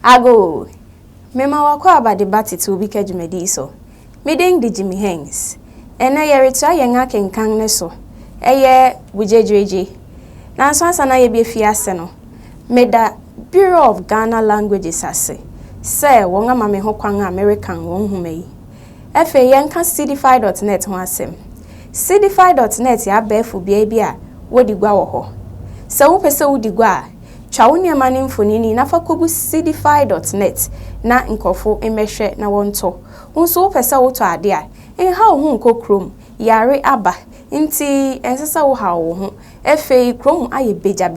Ago. Mema wakwa abade bati to bi Gyegyiregye so. Mideng di Jimmy Hanks. Ena yeretua yenga kenkan ne so. Eye Gyegyiregye. Na so asa na ye bi afiase no. Meda Bureau of Ghana Languages ase. Say wonga ma me ho kwan American won huma yi. Efe yenka cdfi.net ho asem. cdfi.net ya befu bia a wodi gwa wo ho. Se wo pese wodi gwa twa wo niema ne mfonini na fa kogu cdfi.net na nkofo emehwe na wonto. Wonso wo pese wo to ade a enha wo hu nkokrom yare aba nti ensesa wo ha wo ho efe krom aye beja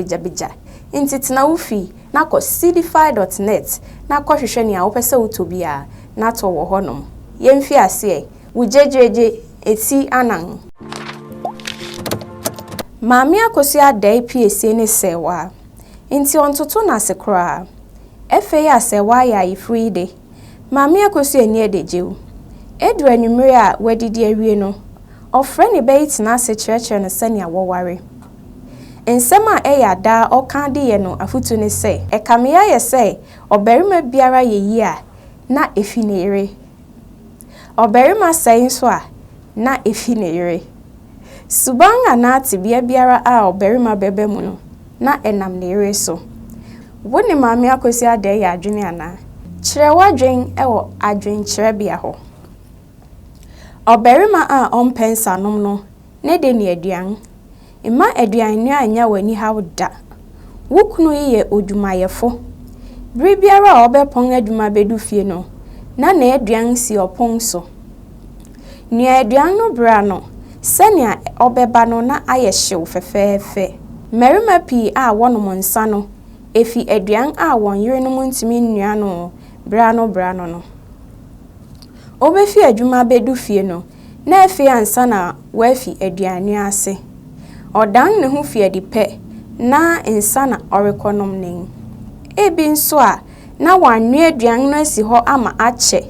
nti tena wo fi na ko cdfi.net na ko hwehwe ne a wo pese wo to bia na to wo honom yemfi ase Gyegyiregye eti anan Mami akosi adai PSA ne sewa nti ontoto na sekra efe ya sewa ya ifri de Mami akosi eni edejew edu anwumre a wadidi awie no ofre ne beit na se kyerɛkyerɛ no sɛnea wɔware ensɛm a ɛyɛ da ɔka de ye no afutu ne sɛ ɛkamea yɛ sɛ ɔbarima biara yɛ yi a na efi ne yere ɔbarima sɛn so a na efi ne yere subanga na tibia biara a ɔbarima bɛbɛ mu no na enam ne yere so woni Mami akosi adai yɛ adwene ana kyerɛ wadwen ɛwɔ adwen kyerɛ bia ho ɔbarima a ɔmpensa nom no ne de ne aduan Ima aduan ne anya wani hawda wukunu ye odwumayefo biri biara a obepon adwuma bedu fie no na aduan si opon so ne aduan no bra no sɛnea obeba no na ayehyew fefeefe merima pi a wonom nsa no efi aduan a won yere no ntimi nnua no bra no obefi adwuma bedu fie no na efi ansa na wafi aduan no ase Odan ne ho fie dipe na nsa na orekonom nen ebi nso a na wanwe aduan no asi ho ama ache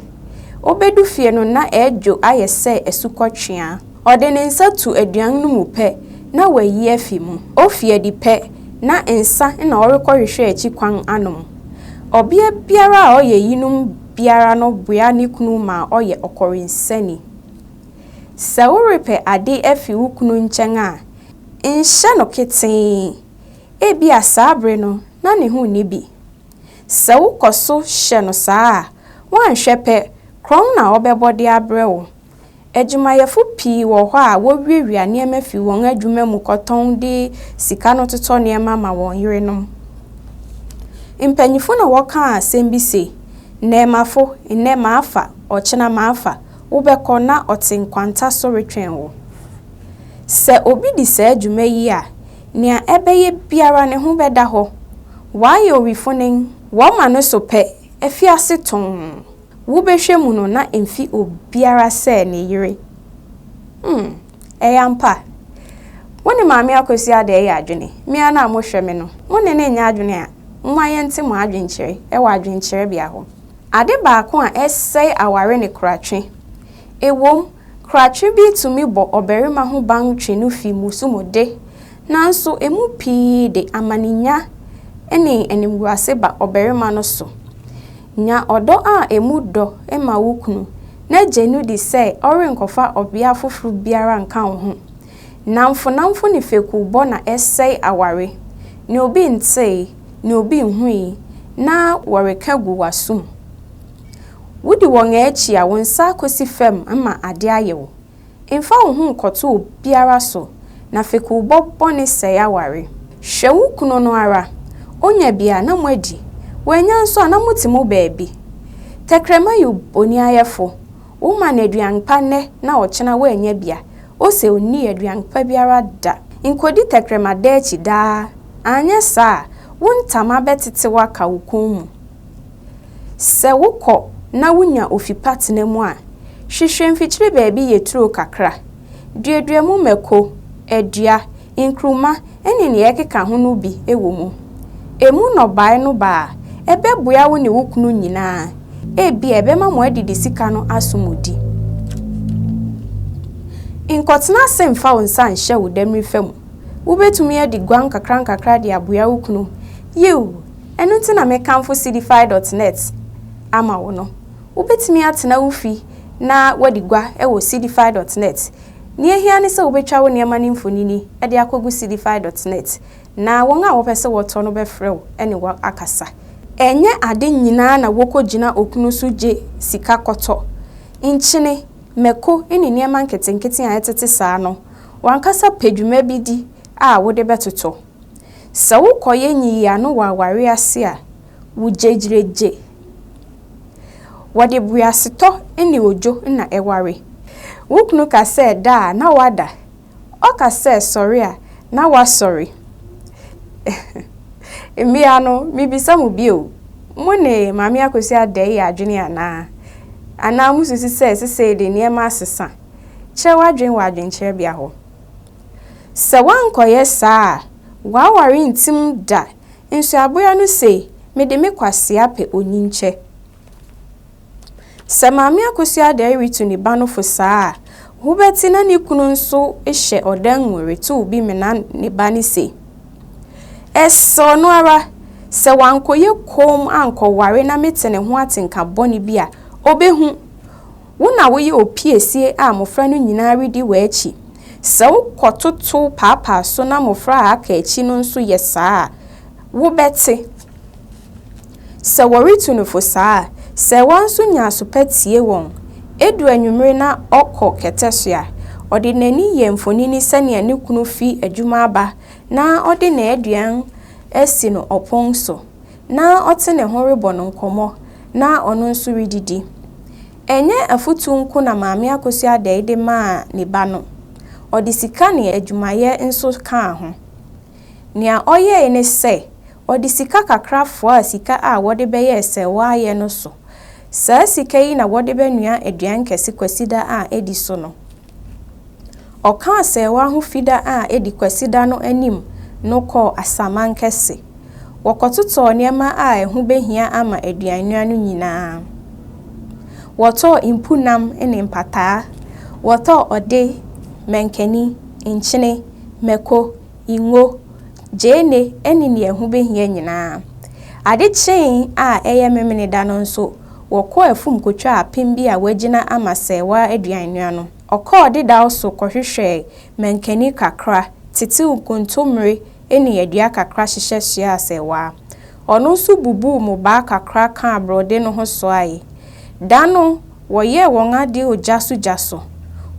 obedu fie no na edwo ayese esukotwea ode ne nsa tu aduan no mu pe na wayi afi mu ofie dipe na nsa na orekohwehwe achi kwan anom obia biara a oye yinum biara no bua ne kunu ma oye okorinsani se worepe ade afi wukunu nkyɛn a Insha no keten ebi asabre no na ne hu ni bi se wo koso hye no saa wan hwepe krom na obebode abrewo adwumayefo pii wo ho a wo wiewia niema fi won adwuma mu koton de sika no toto niema ma won yerenom impanyifo na woka asem bi se nemafo nema afa ochena ma afa wo beko na otinkwanta so retwen wo Se obi di se adwuma yi a nea ebeye biara ne ho beda ho waye owifonen wo ma no so pe afiase ton wo behwe mu no na emfi obiara se ne yire eyampa woni Mami akosi adai ya adwene mia na amohwe me no woni ne nya adwene a mmayente mo adwenkyere ewa adwenkyere bia ho ade baako a esai aware ne kuratwe ewom Kratwe bi tumi bo obarima ho ban twenu fi musumode nanso emu pii de amaninya ene enimguase ba obarima no so nya odo a emu do ema wukunu na jenu di se orenkofa obia fofuru biara nka ho namfo ne feku bo na esai aware ne obi ntse ne obi nhui na woreka gu wasum Wudi won echi a wonsa kosi fem ama ade ayewo. Emfa wo hu nkoto biara so na feku bobbo ne seya ware. Hwewu kuno no ara. Onya bia na mwadi. Wanya nso na mutimo baabi. Tekrema yu oni ayefo. Wo ma na aduanpa ne na ochena wanya bia. O se oni aduanpa biara da. Nkodi tekrema da echi da. Anya sa wontama betete waka wukomu. Se wukọ na wunya ofipate na mu a hwehwe mfikyire baabi yeturo kakra duadua mu meko adua inkruma ene ne yekeka ho no bi ewo mu emu no bae no ba ebeboa wo ne wukunu nyina ebi ebema mo adidi sika no asomodi inkotena semfa wonsa nhye wo damri fam wo betumi adi gwan kakra de aboa wukunu yew enu nti na mekamfo cdfi.net ama wo no wobetimi atena wofi na wadigwa ewo cdfi.net ni ehia ne se wobetwa wo niema ne mfonini e de akogu cdfi.net na won a wopese woto no befrew ene wa akasa enye ade nyina na wokogina okunu so je sika koto nchine meko ene niema nketenkete a etete saa no wankasa pedwuma bi di a wode betoto se wo koye nyiya no wa ware ase a wo Gyegyiregye wode buaseto ene ojo na eware wukunu ka se da na wada o ka se sorry a na wa sorry emia no mibisa mu bio mone mami akosi adai adwene ana mususi se de niema asesa che wadwen che bia ho se wankoye saa wa ware ntim da nso aboya no se me de me kwase ape onyinche se mami akosi adai ritu ni ba no fo saa hubeti na ni kunu nso ehye odan nwere to obi me na ne ba ni se eso no ara se wankoye kom anko ware na metene ho atenka boni bia obehu wona woye opiesie a mofra no nyina redi wachi se wokototo papa so na mofra aka echi no nso yesa wo beti se woritu no fo saa se wanso nya sopatie won edu anwumre na okọ ketesua odi nani ye mfonini sane ani kunu fi adwuma aba na odi na aduan esi no opon so na otene ho rebo no nkomo na ono nso rididi enye afutu nku na maami akosi adaide ma ne ba no odi sika ne adwumaye nso ka ho nia oye ne se odi sika kakrafo a sika a wode beye se waaye no so saa sika yi na wode benua aduan kese kwasida a edi so no oka se wa ho fida a edi kwasida no anim no ko asaman kese wokototo niema a ehu behia ama aduan nua no nyina woto impunam ene mpata woto ode menkani nchine meko ingo jene ene ne ehu behia nyina ade chen a eye memene da no nso woko afum kotwa apem bi a wagina amasewa aduan nua no okọ de da so kohwehwe menkani kakra tete ukontomre eni adua kakra hyehyehye asewa ono nso bubu mu ba kakra ka abrode no ho so aye da no woye won ade ojaso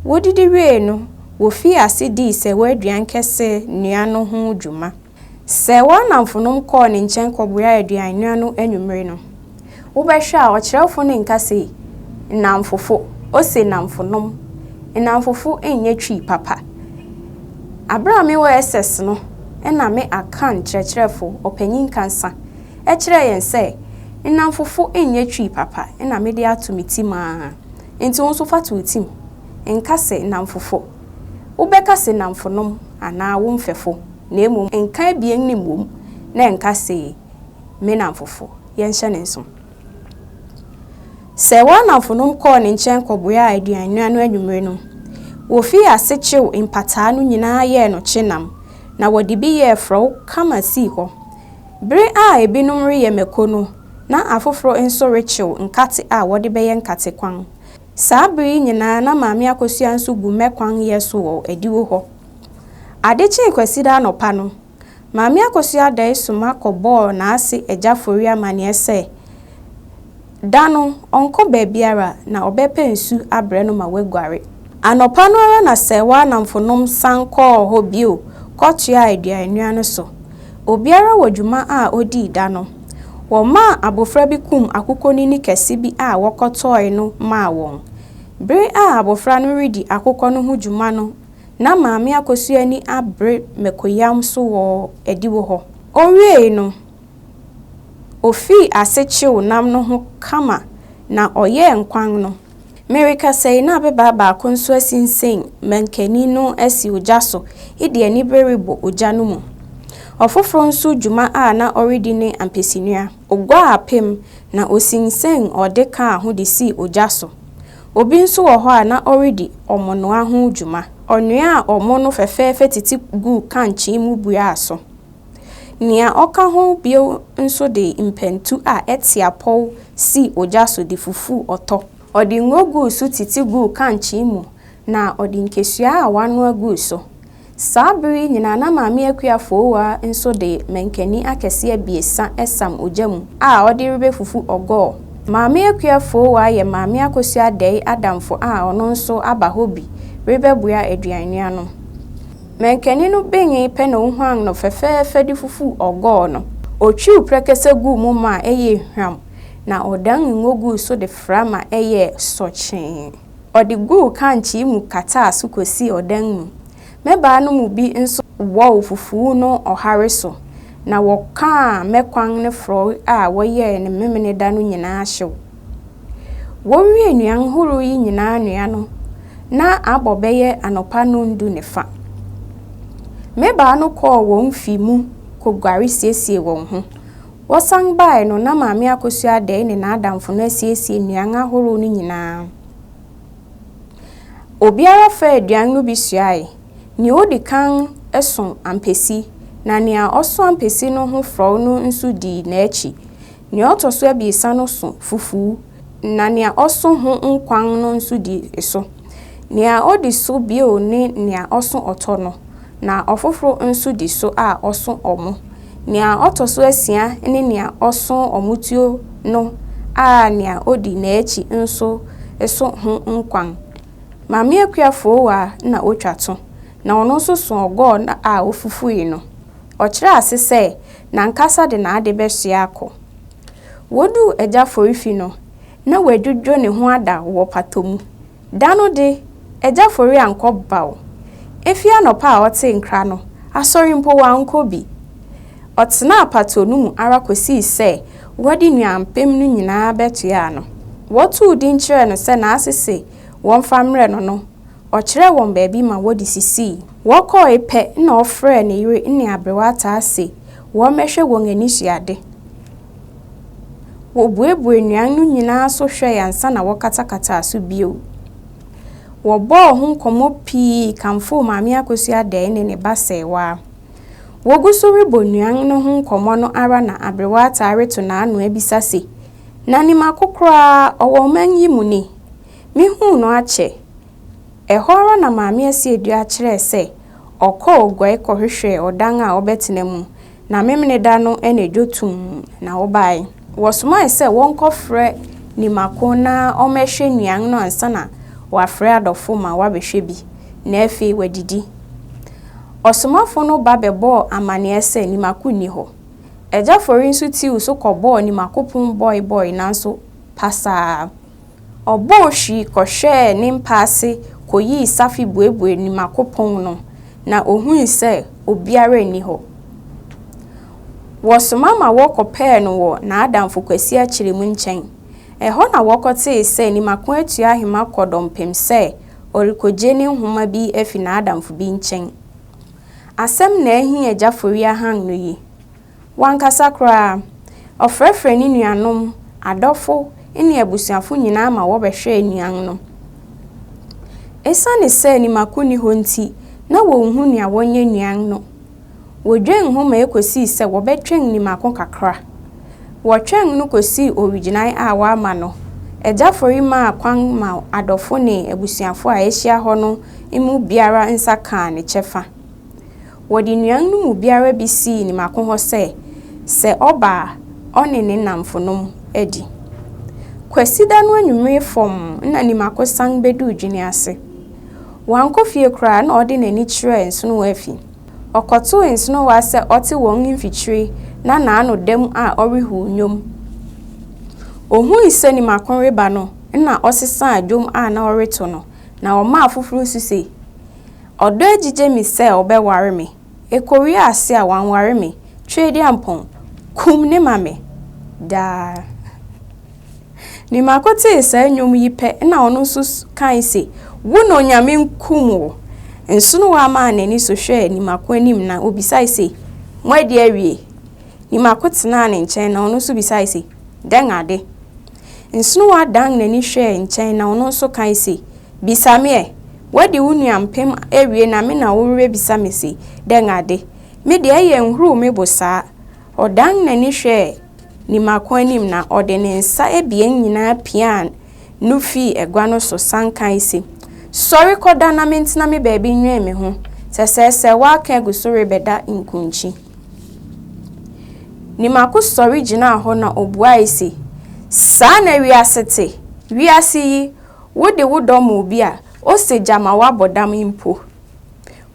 wodidi we no wo fi ase di se waduan kese nua no ho dwuma se wanamfonom kọ ne nchen kọbua aduan nua no anwumre no wobehwe a okyerefo ne nkase namfofo ose namfonom namfofo enye twi papa abrami wo ss no ena me Akan kyerefo opanyin kansa e kire yen se namfofo enye twi papa ena me de atomiti ma enti wonso fatu tim nkase namfofo wobekase namfonom ana wo mfefo na emom enka bien ni mom na nkase me namfofo yen hye ne nso se wanamfonom kọ ne nchen kọbua aduan nua no anwumre no wo fi ase chew impata no nyina ye no chenam na wodi bi ye fro kama si ho bre a ebinom re ye meko no na afoforo enso rechew nkate a wodi be ye nkate kwan saa bre nyina na maami akosua nso gu mekwan ye so wo adiwo ho adechi kwasida anopa no maami akosua dai suma kọbọ na ase ejafori amane ese dano onko bebiara na obepe nsu abre no ma wegware anopa no ara na sewa na mfonom sanko ho bio kotua aduan nua no so obiara wadwuma a odi dano wo ma abofra bi kum akokoni ni kese bi a wokotoi no ma won bre a abofra no redi akoko no ho dwuma no na maami akosua ni abre mekoyam so wo ediwo ho owie no ofi asechiw nam no ho kama na oye nkwan no America say na beba ba konso asinsen menkani no asi ojaso ide ani beribo oja no mu ofoforo nso dwuma a na already ne ampesinua ogwa apem na osinsen odeka aho de si ojaso obi nso wo ho a na already omono aho dwuma onua a omo no fefefe titi gu kanchi mu bua aso Nia oka ho bio nso de impentu a etiapo si oja so de fufu oto. Odi ngogu su titigu kanchi mu na odi nkesua a wanu agu so. Sabri nyina na maame akuafo wa nso de menkani akese abiesa esam ojamu a odi rebe fufu ogo. Maame akuafo wa ye maame akosua dei adamfo a ono nso aba hobi rebe bua aduanua no. Menkani no benyi pe no hwan no fefefe di fufu ogo no. Otwi prekese gu mu ma eye hwam na odan ngogu so de frama eye sochen. Odi gu kanchi mu kata asukosi odan mu. Meba no mu bi nso wo fufu no ohare so na woka mekwan ne fro a woye ne memene da no nyina ahyew. Wowie nuan huru yi nyina nua no na abobeye anopa no ndu ne fa. Meba no ko won fi mu kogware siesie won ho. Wosan bai no na maame akosua de ne na adamfo na siesie nuan ahuru no nyina. Obiara fa aduan no bi suae. Ni odi kan eson ampesi na nia oso ampesi no ho fro no nso di na echi. Ni otoso abiesa no so fufu na nia oso ho nkwan no nso di eso. Nia odi so bio ne nia oso oto no na ofoforo nso di so a oso omo. Nia otoso asia ne nia oso omutuo no a nia odi na echi nso eso ho nkwan. Maame akuafo wa na otwato na ono nso so ogo na a ofufu yi no. Okire ase se na nkasa de na ade behia akọ. Wodu eja forifi no na wadudwo ne ho ada wo patomu. Da no de eja fori anko bawo. Efi anopa a ote nkra no asori mpo wa anko bi. Otena apato no mu ara kosi se wadi nuampem no nyina betua no. Wotu udi nkyere no se na asese won famre no. Okire won baabi ma wodi sisi. Woko epe na ofre ne yire ne abrewa ta ase. Wo mehwe won anisuade. Wo buebue nuan no nyina so hwe yansa na wokatakata aso bio. Wo bo ho komo pi kamfo maame akosua de ne basewa. Woguso ribo nuan no ho komo no ara na abrewa ta reto na anu abisase. Na ni makokra owo manyi mu ni. Mi hu no ache. Ehora na maame asi edua kire se okọ ogwai kohwehwe odan a obetena mu na memene da no ene dwotum na obai. Wosoma se wonko frɛ ni mako na omehwe nuan no ansa na wafrɛ adofo ma wabehwe bi na efe wadidi. Osomafo no ba bebo amane se ni mako ni ho. Eja fori nso ti so kɔbɔ ni makopon boy nanso pasa. Obo hwi kɔhwɛ ne mpaase koyi safi buebue ni makopon no na ohun se obiara ni ho. Wosoma ma wokɔpɛ no wo na adamfo kwasi akire mu nkyɛn. Ɛhɔ na wokote se ni makon atua ahema kɔdompem se orikogye ne nhoma bi afi na adamfo bi nkyɛn. Asɛm na ahi agya fori ahan no yi. Wankasa kra ofrɛfrɛ ni nuanom adɔfo ene abusuafo nyina ma wobɛhwɛ nuan no. Esane se ni makoni ho nti na wonhu nea wonye nuan no. Wodwen ho ma ekosi se wobɛtwen ni makon kakra. Wotwen no kosi original a wa ama no. Eja fori ma kwan ma adɔfo ne abusuafo a ehia ho no emu biara nsa kan ne chefa. Wodi nuan no mu biara bi si ni makon ho se oba one ne namfonom edi. Kwasida no anwumre fom na ni makosan bedu dwene ase. Wanko fie kra na ode nani kire nsono afi. Okoto nsono wa se ote won mfikyire na ano dem a orihu nyom. Ohu ise ni makon reba no na osesa adwom a na oreto no na oma afoforo suse. Odo agije mi se obeware me. Ekori ase a wanware me. Twedi ampon. Kum ne mame. Da ni makote esa nyom yipe na ono nso kan se wo no nyame nkum wo nsono wa ma nani so hwe ni makonim na obisai se mwadi awie ni makote na ne nkyɛn na ono nso bisai se den ade nsono wa dan nani hwe nkyɛn na ono nso kan se bisame wadi wo nuampem awie na me na wo re bisame se den ade me de ye nhuru me bosa odan na ni hwe ni makwanim na ode ne nsa ebien nyina pian no fi egwa no so sankan isi sorry koda na mentina me baabi nwen me ho sesese wa ka gusore beda nkunchi ni mako sorry gina ho na obua isi sa na wiasete wiase yi wode wodom obi a o se jama wa bodam impo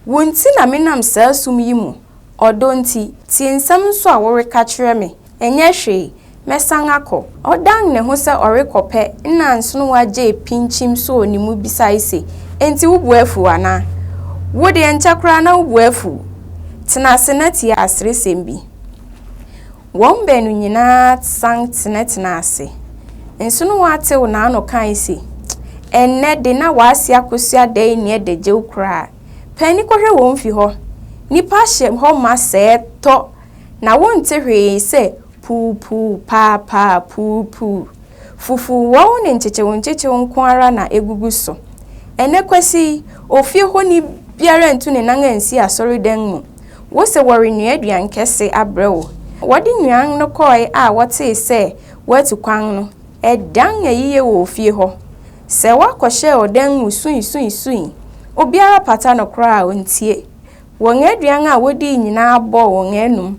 wonti na menam sa sum yi mu odonti tiensam so a woreka kire me enye hwe mesan akọ odan ne ho se orekope nna nsono waje pinchim so onimu bisa ise enti wubuafu ana wode enchakra na wubuafu tena senati asre sembi wombe no nyina sang tena ase nsono wate wo na ano kan ise enne de na wase akosua dai ne de jeukra pani kohwe won fi ho nipa hye ho ma se to na wonte hwe se pu pa pu fufu wo ne ncheche nko ara na egugu so ene kwasi ofie ho ni biara ntu ne nan ansi asori dan mu wo se wori nua aduan kese abrewo wodi nuan no koi a wote se watu kwan no edan ayiye wo ofie ho se wakɔhye odan mu suin obiara pata no kra ontie won aduan a wodi nyina abɔ won enum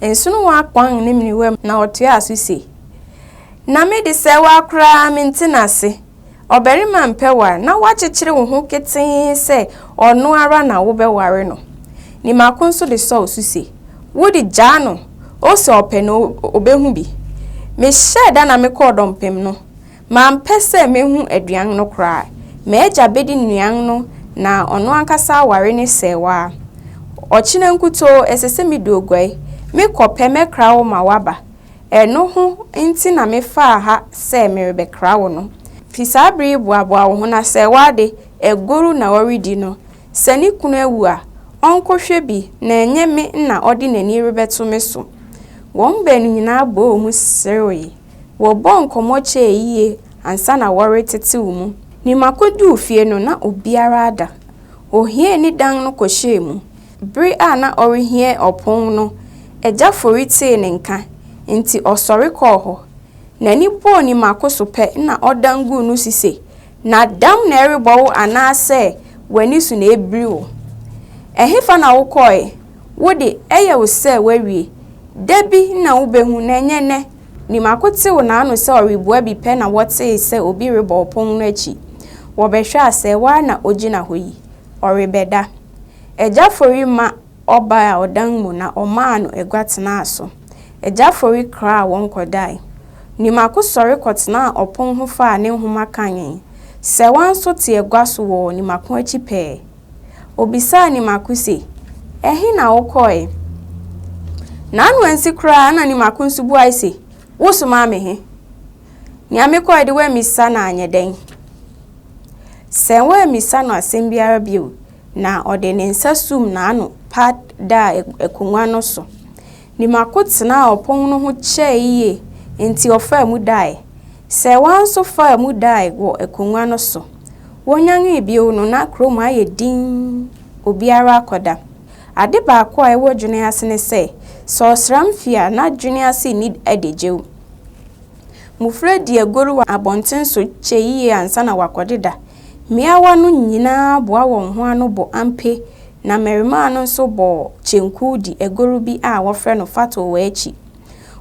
ensunu wa kwan ne mniwem na otua asuse na me de se wa kra mentenase oberima mpewa na wakyekere wo ho keten se ono ara na wo beware no ni makonso de so osuse wodi jano o se ope no obehu bi me sheda na me kodom pem no ma mpese mehu aduan no kra me eja bedi nuan no na ono ankasa ware ne sewa ochine nkuto esese mi dogwai me kope me krawo ma waba eno ho nti na me fa ha se me rebe krawo no fisabri buabua wo ho na sewa de egoru na oridi no sani kunu ewu a onkohwe bi na enye me na odi nani rebeto me so won benu nyina bo mu seroyi wo bon komoche yiye ansa na wore tete mu ni makodu fie no na obiara ada ohie ni dan no kohye mu bri a na orihie opon no eja forite ne nka nti osori koho nani bo ni makoso pe na odangu no sise na dam na erebo anase wani su na ebriwo ehefa na wokoi wode eye wo se wawie debi na wobehu na nyene ni makote wo na anu se oribua bi pe na wote se obi rebo opon no achi wo behwe ase wa na ogina hoyi oribeda eja fori ma oba a odan mu na oma no egwatena aso eja fori kra won kodai ni makosori kotena opon ho fa ne homa kanyen se wanso te egwaso wo ni makon achi pe obisa ni makuse ehi na wokoi na anu ansi kra na ni makon subu aise wo suma me he ni amekoi de we misa na anyeden se we misa no asembiara bio na ode ne nsa sum na anu pad da ekunwa no so ni makotena opon no ho cheiye enti ofa mu dai se wanso fa mu dai wo ekunwa no so wonyan bio no na krom aye din obiara akoda ade ba ko a ewo dwene ase ne se so sram fia na dwene ase ni adejew mufre di egoru wa abonten so cheiye ansa na wakodeda miawa no nyina boa won ho ano bo ampe na merima no so bo chenku di egoru bi a wofre no fato wa echi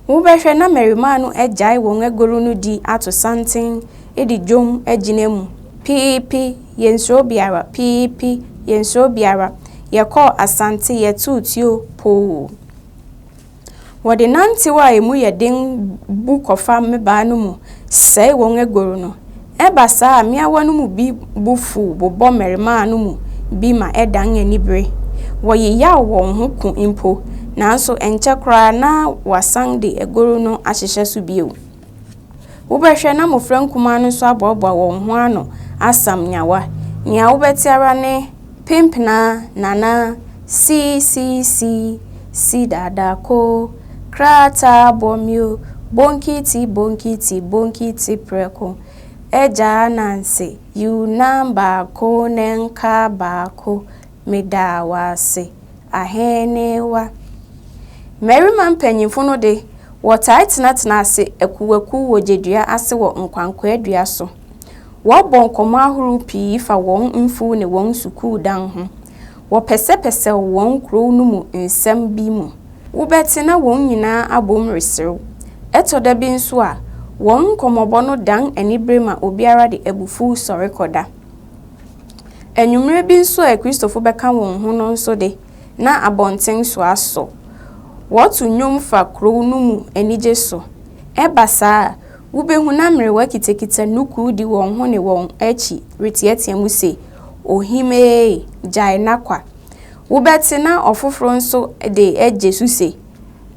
wo behwe na merima no ejai won egoru no di ato santen edi dwom eginemu pipi yenso biara pipi yenso biara yeko asante yetutio po wode nanti wa emu yeden bukofa meba no mu sei won egoru no eba saa miawa no mu bi bufu bobo merima no mu bi ma edan anibre woye ya won ho ku impo nanso enchekra na wasan de egoru no ahyehye so bio wo behwe na mofran kuma no so abobwa won ho ano asam nyawa nia wo betiara ne pimpna nana si dada ko krata bomio bonkiti preko eja nanse you namba ko nenka bako medawase ahenewa. Merima mpanyimfo no de wɔtae tenatena ase akuwaku wɔ gyedua ase wɔ nkwankwa adua so. Wɔbɔ nkɔmmɔ ahorow pii fa wɔn mfu ne wɔn sukuu dan ho. Wɔpɛsɛpɛsɛ wɔn kuro no mu nsɛm bi mu. Wobɛte na wɔn nyinaa abom reserew. Ɛtɔda bi nso a wɔn nkɔmmɔbɔ no dan anibere ma obiara de abufu sɔre kɔda. Enwumere bi nso a Kristofo bɛka wɔn ho no nso de na abɔnten so aso. Wɔtu nnwom fa kuro no mu anigye so. Ɛba saa wobɛhu na mmerewa kitakita nuku di wɔn ho ne wɔn akyi retiatia mu se ohime gyae nakwa. Wobɛte na ɔfoforo nso de agye su se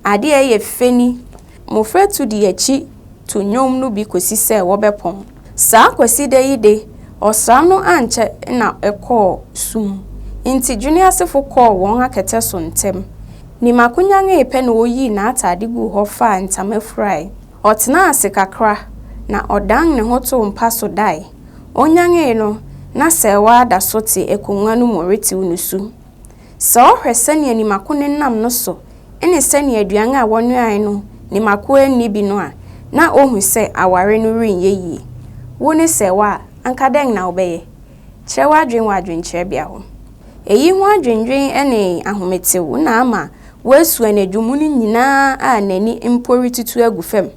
ade ɛyɛ feni mofra tu di akyi to nnwom no bi kosi sɛ wɔbɛpɔn. Saa kwasi da yi de ɔsra no ankyɛ na ɛkɔɔ sum. Nti dwene asefo kɔɔ wɔn akɛtɛ so ntɛm. Nimakunyange epe na oyi na atade gu hɔ fa ntama fry. Ɔtena ase kakra na ɔdan ne ho to mpa so dai. Onyange no na sɛwa da so te ekonwa no moretiw no su. Sɛ ɔhwɛ sɛnea nimako ne nam no so ɛne sɛnea aduan a wɔnoae no nimako ani bi no a na ohu sɛ aware no renyɛ yie. Wo ne sɛwa anka dɛn na wobɛyɛ. Kyerɛ wadwen wadwenkyerɛ bia ho. Eyi ho adwendwen ɛne ahometew na ama wasu anadwumu no nyinaa a nani mpori tutu agu fam.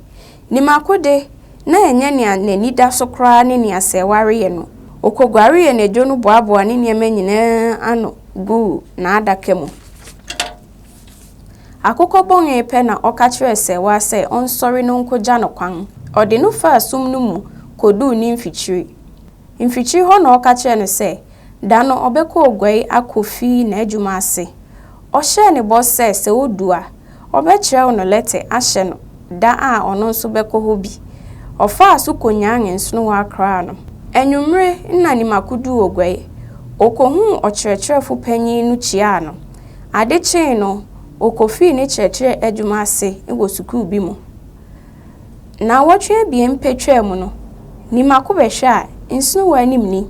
Nimako de na enye ne nani da so kra ne ne asɛware ye no. Okogware ye n'adwo no boaboa ne nneɛma nyinaa ano gu na adaka mu. Akokɔbɔn epe na ɔka kyerɛ sɛwa sɛ ɔnsɔre no nkogya no kwan. Ɔde no fa asum no mu kodu ne mfikyiri. Mfikyiri hɔ na ɔka kyerɛ no sɛ da no ɔbɛkɔ ogwai akɔfi na adwuma ase. Ɔhyɛ ne bɔ sɛ odu a ɔbɛkyerɛw no lete ahyɛ no da a ɔno nso bɛkɔ hɔ bi. Ɔfa so konyange nsono wa akra no. Enwumre na nimakudu ogwai. Okohu ɔkyerɛkyerɛfo panyin no kyia no. Ade kyen no okofi ne kyerɛkyerɛ adwuma ase wɔ sukuu bi mu. Na wɔtwe biem petwa mu no. Nimako bɛhwɛ a nsono wa anim ni.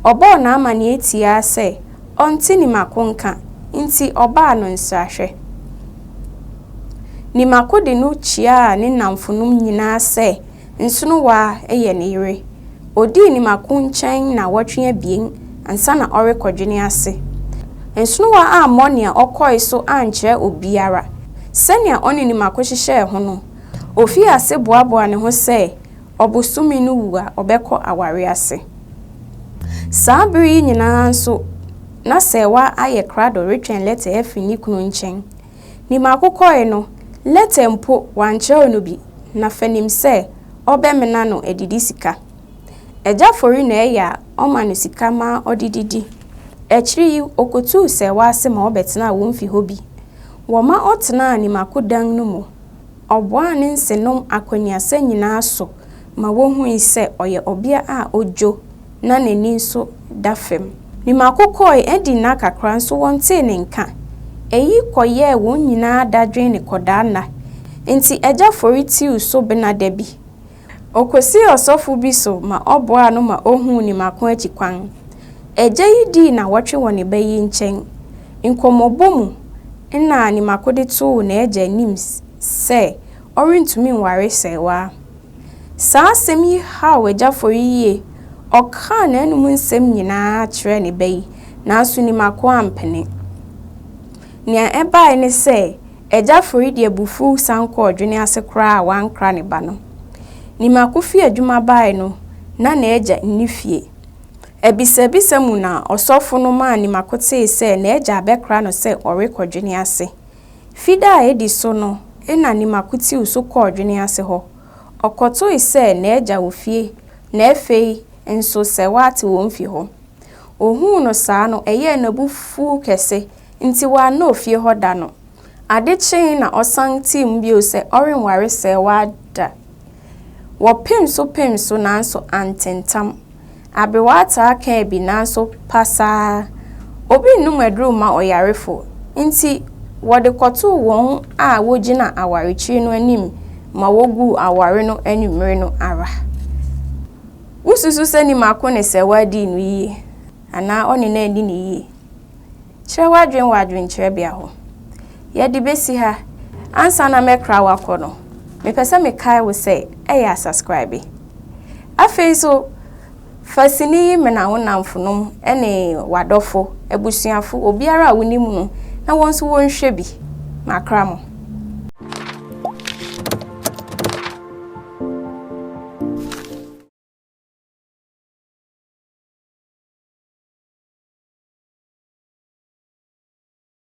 Ɔbɔ na ama ne etia sɛ ɔnte nimako nka nti ɔbaa no nsrahwɛ. Nimako de no kyia ne namfonum nyinaa sɛ nsono wa ɛyɛ ne yere. Odi nimako nkyɛn na wɔtwe abien ansa na ɔrekɔdwene ase. Nsono wa a mɔnea ɔkɔe so ankyerɛ obiara. Sɛnea ɔne nimako hyehyɛ ho no. Ofi ase boaboa ne ho sɛ ɔbosumi no wu a ɔbɛkɔ aware ase. Saa bere yi nyinaa nso na sɛwa ayɛ krado retwɛn lete afi ne kunu nkyɛn. Nimako kɔe no lete mpo wankyerɛw no bi na fanim sɛ ɔbɛmena no adidi sika. Ɛgya fori na ɛyɛ a ɔma no sika ma ɔdididi. Ɛkyiri yi okotu sɛwa ase ma ɔbɛtena a wɔmfi hɔ bi. Wɔma ɔtena nimako dan no mu. Ɔboa ne nsenom akɔniasa nyinaa so ma wɔhu sɛ ɔyɛ ɔbea a ojo na n'ani nso da fam. Nimako kɔe edi na kakra nso wɔnte ne nka. Eyi kɔyɛ wɔn nyinaa dadwen ne kɔdaa na. Nti ɛgya fori tiu so bena da bi. Okosi ɔsɔfo bi so ma ɔboa no ma ohu nimako akyi kwan. Ɛgya yi di na wɔtwe wɔ ne bayi nkyɛn. Nkɔmmɔbɔ mu na nimako de to na ɛgya nim sɛ ɔrentumi nware sɛwa. Saa asɛm yi ha ɛgya fori yie. Ɔka na enum nsɛm nyinaa kyerɛ ne bayi nanso nimako ampene. Nea ɛbae ne sɛ ɛgya fori de abufu sanko odwene ase kra a wankra ne ba no. Nimako fi adwuma bae no na ɛgya nni fie. Ebisabisa mu na ɔsɔfo no ma nimako tee sɛ na ɛgya abɛkra no sɛ ɔrekɔdwene ase. Fida a edi so no na nimako tiw so kɔ odwene ase hɔ. Ɔkɔtoi sɛ na ɛgya wɔ fie na afei nso sɛwa ate wɔn fi hɔ. Ohun no saa no ɛyɛ nabufu kɛse nti wa na ofie hɔ da no. Ade kyen na ɔsan tim bio sɛ ɔrenware sɛwa da. Wɔpem so nanso antentam. Abewa ata ka bi nanso pasa. Obi nnum aduru ma ɔyarefo. Nti wɔde kɔto wɔn a wogina awarekyiri no anim ma wogu aware no anwumere no ara. Ususu sɛ nimako ne sɛwa di no yie ana ɔne na ndi ne yie. kyerɛ wadwen kyerɛ bia ho ye di besi ha ansa na mekra wakɔ no mepɛ me kai wo sɛ ɛyɛ subscribe afei so fasini me na wonamfonom ene wadɔfo abusuafo obiara a wonim no na wonso wonhwɛ bi makra mo